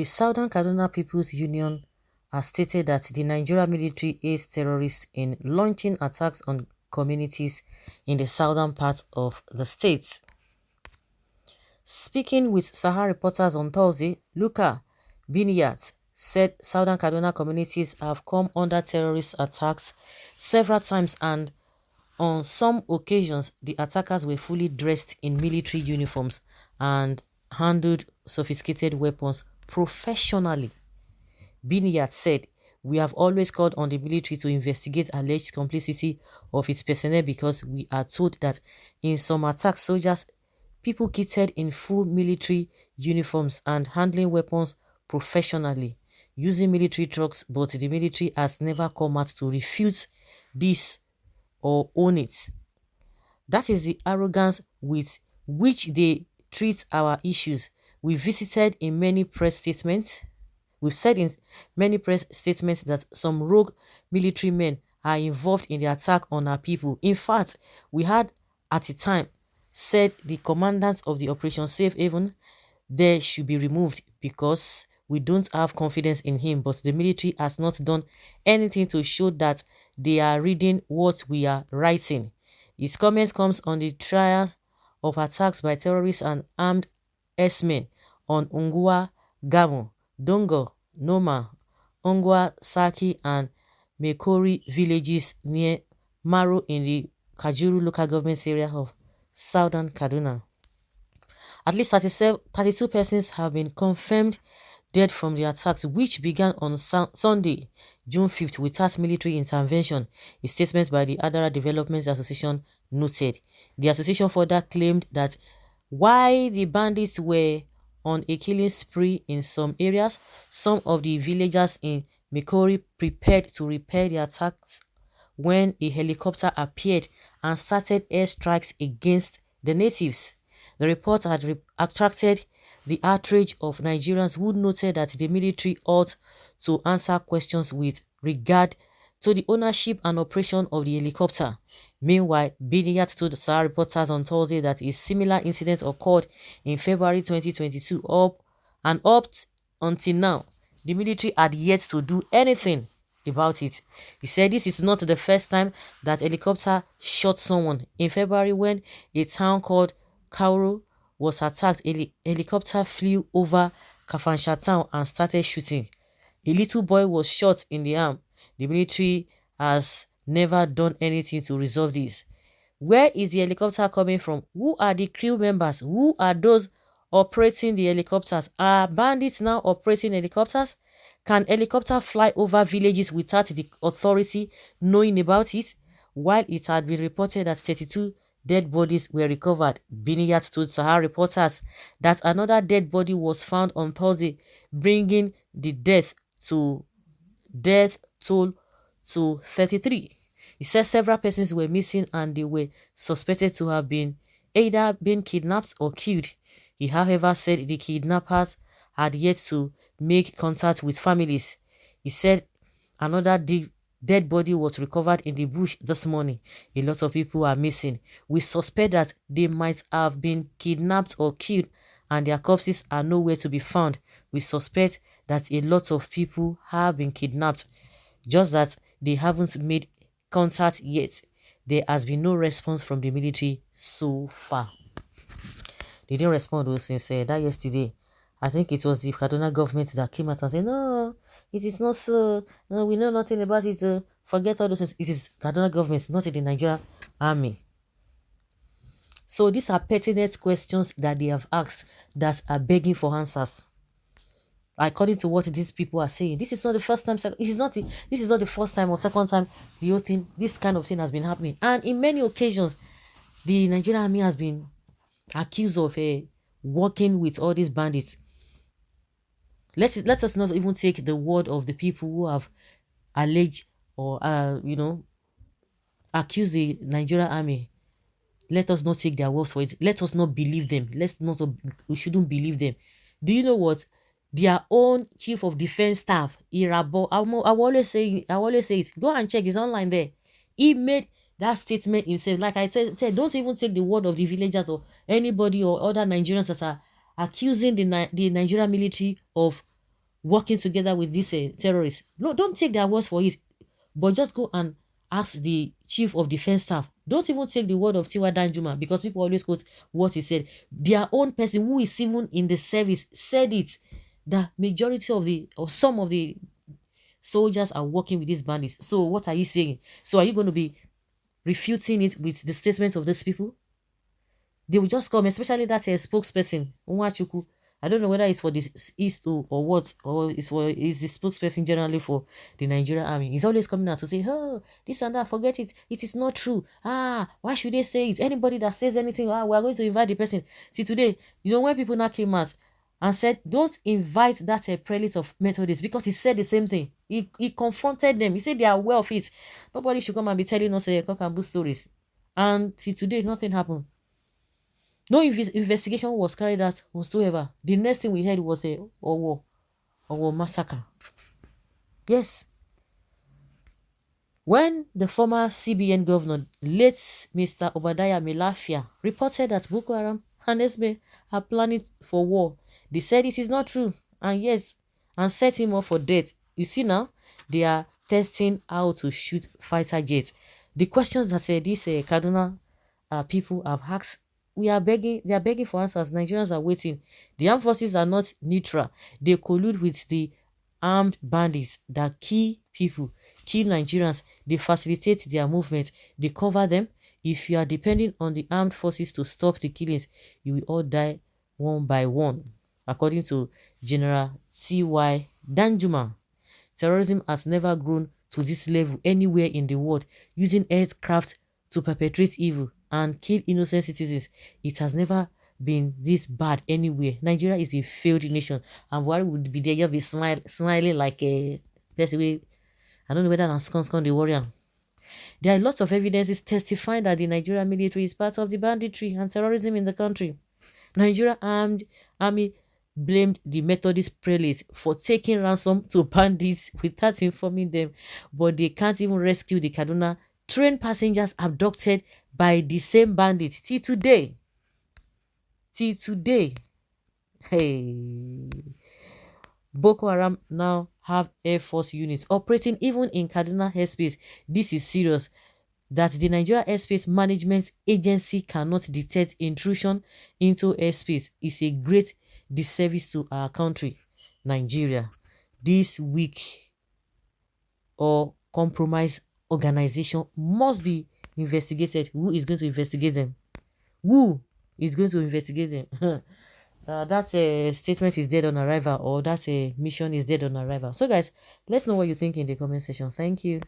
The Southern Kaduna People's Union has stated that the Nigerian military aids terrorists in launching attacks on communities in the southern part of the state. Speaking with Sahara reporters on Thursday, Luka Biniyat said Southern Kaduna communities have come under terrorist attacks several times, and on some occasions the attackers were fully dressed in military uniforms and handled sophisticated weapons professionally. Biniyat said, "We have always called on the military to investigate alleged complicity of its personnel because we are told that in some attacks soldiers, people kitted in full military uniforms and handling weapons professionally, using military trucks, but the military has never come out to refute this or own it. That is the arrogance with which they treat our issues. We visited in many press statements. We've said in many press statements that some rogue military men are involved in the attack on our people. In fact, we had at the time said the commandant of the Operation Safe Haven there should be removed because we don't have confidence in him, but the military has not done anything to show that they are reading what we are writing." His comment comes on the trial of attacks by terrorists and armed S-men on Ungwa, Gamu, Dongo, Noma, Ongwa, Saki and Mekori villages near Maro in the Kajuru local government area of Southern Kaduna. At least 32 persons have been confirmed dead from the attacks, which began on Sunday, June 5th, without military intervention, a statement by the Adara Development Association noted. The association further claimed that while the bandits were on a killing spree in some areas, some of the villagers in Mekori prepared to repair the attacks when a helicopter appeared and started airstrikes against the natives. The report had attracted the outrage of Nigerians who noted that the military ought to answer questions with regard to the ownership and operation of the helicopter. Meanwhile, Biniyat told Sahara reporters on Thursday that a similar incident occurred in February 2022. Up until now, the military had yet to do anything about it. He said this is not the first time that helicopter shot someone. In February, when a town called Kauru was attacked, a helicopter flew over Kafansha town and started shooting. A little boy was shot in the arm. The military has never done anything to resolve this. Where is the helicopter coming from? Who are the crew members? Who are those operating the helicopters? Are bandits now operating helicopters? Can helicopter fly over villages without the authority knowing about it? While it had been reported that 32 dead bodies were recovered, Biniyat told Sahara reporters that another dead body was found on Thursday, bringing the death toll to 33. He said several persons were missing and they were suspected to have been either been kidnapped or killed. He, however, said the kidnappers had yet to make contact with families. He said another dead body was recovered in the bush this morning. A lot of people are missing. We suspect that they might have been kidnapped or killed and their corpses are nowhere to be found. We suspect that a lot of people have been kidnapped, just that they haven't made contact yet. There has been no response from the military so far." They didn't respond though since that yesterday. I think it was the Kaduna government that came out and said, "No, it is not so. No, we know nothing about it. Forget all those things." It is Kaduna government, not the Nigerian army. So these are pertinent questions that they have asked that are begging for answers. According to what these people are saying, this is not the first time. This is not the first time or second time the whole thing, this kind of thing has been happening. And in many occasions, the Nigerian army has been accused of working with all these bandits. Let us not even take the word of the people who have alleged or accused the Nigerian army. Let us not take their words for it. Let us not believe them. We shouldn't believe them. Do you know what? Their own chief of defense staff, Irabo, I will always say it. Go and check. It's online there. He made that statement himself. Like I said, don't even take the word of the villagers or anybody or other Nigerians that are accusing the Nigerian military of working together with these terrorists. No, don't take their words for it, but just go and ask the chief of defense staff. Don't even take the word of Tiwa Danjuma, because people always quote what he said. Their own person who is even in the service said it. The majority of the, or some of the soldiers are working with these bandits. So what are you saying? So are you going to be refuting it with the statement of these people? They will just come, especially that spokesperson, Nwachukwu. I don't know whether it's for the East or what, or is the spokesperson generally for the Nigerian army. He's always coming out to say, oh, this and that, forget it. It is not true. Why should they say it? Anybody that says anything, we are going to invite the person. See, today, when people now came out and said, don't invite that prelate of Methodists, because he said the same thing. He confronted them. He said they are aware of it. Nobody should come and be telling us cock and bull stories. And till today, nothing happened. No investigation was carried out whatsoever. The next thing we heard was a Owo massacre. Yes. When the former CBN governor, late Mr. Obadiah Melafia, reported that Boko Haram and Esme are planning for war, they said it is not true, and set him up for death. You see now, they are testing how to shoot fighter jets. The questions that these Kaduna people have asked, they are begging for answers. Nigerians are waiting. The armed forces are not neutral. They collude with the armed bandits that kill people, kill Nigerians. They facilitate their movement. They cover them. If you are depending on the armed forces to stop the killings, you will all die one by one. According to General T.Y. Danjuma, terrorism has never grown to this level anywhere in the world, using aircraft to perpetrate evil and kill innocent citizens. It has never been this bad anywhere. Nigeria is a failed nation, and Buhari would be there, just be smiling like a person. I don't know whether that's the warrior. There are lots of evidences testifying that the Nigerian military is part of the banditry and terrorism in the country. Nigeria army blamed the Methodist prelates for taking ransom to bandits without informing them, but they can't even rescue the Kaduna train passengers abducted by the same bandits till today. Hey, Boko Haram now have Air Force units operating even in Kaduna airspace. This is serious. That the Nigeria Airspace Management Agency cannot detect intrusion into airspace is a great disservice to our country, Nigeria. This weak or compromised organization must be investigated. Who is going to investigate them? Who is going to investigate them? That statement is dead on arrival, or that mission is dead on arrival. So guys, let's know what you think in the comment section. Thank you.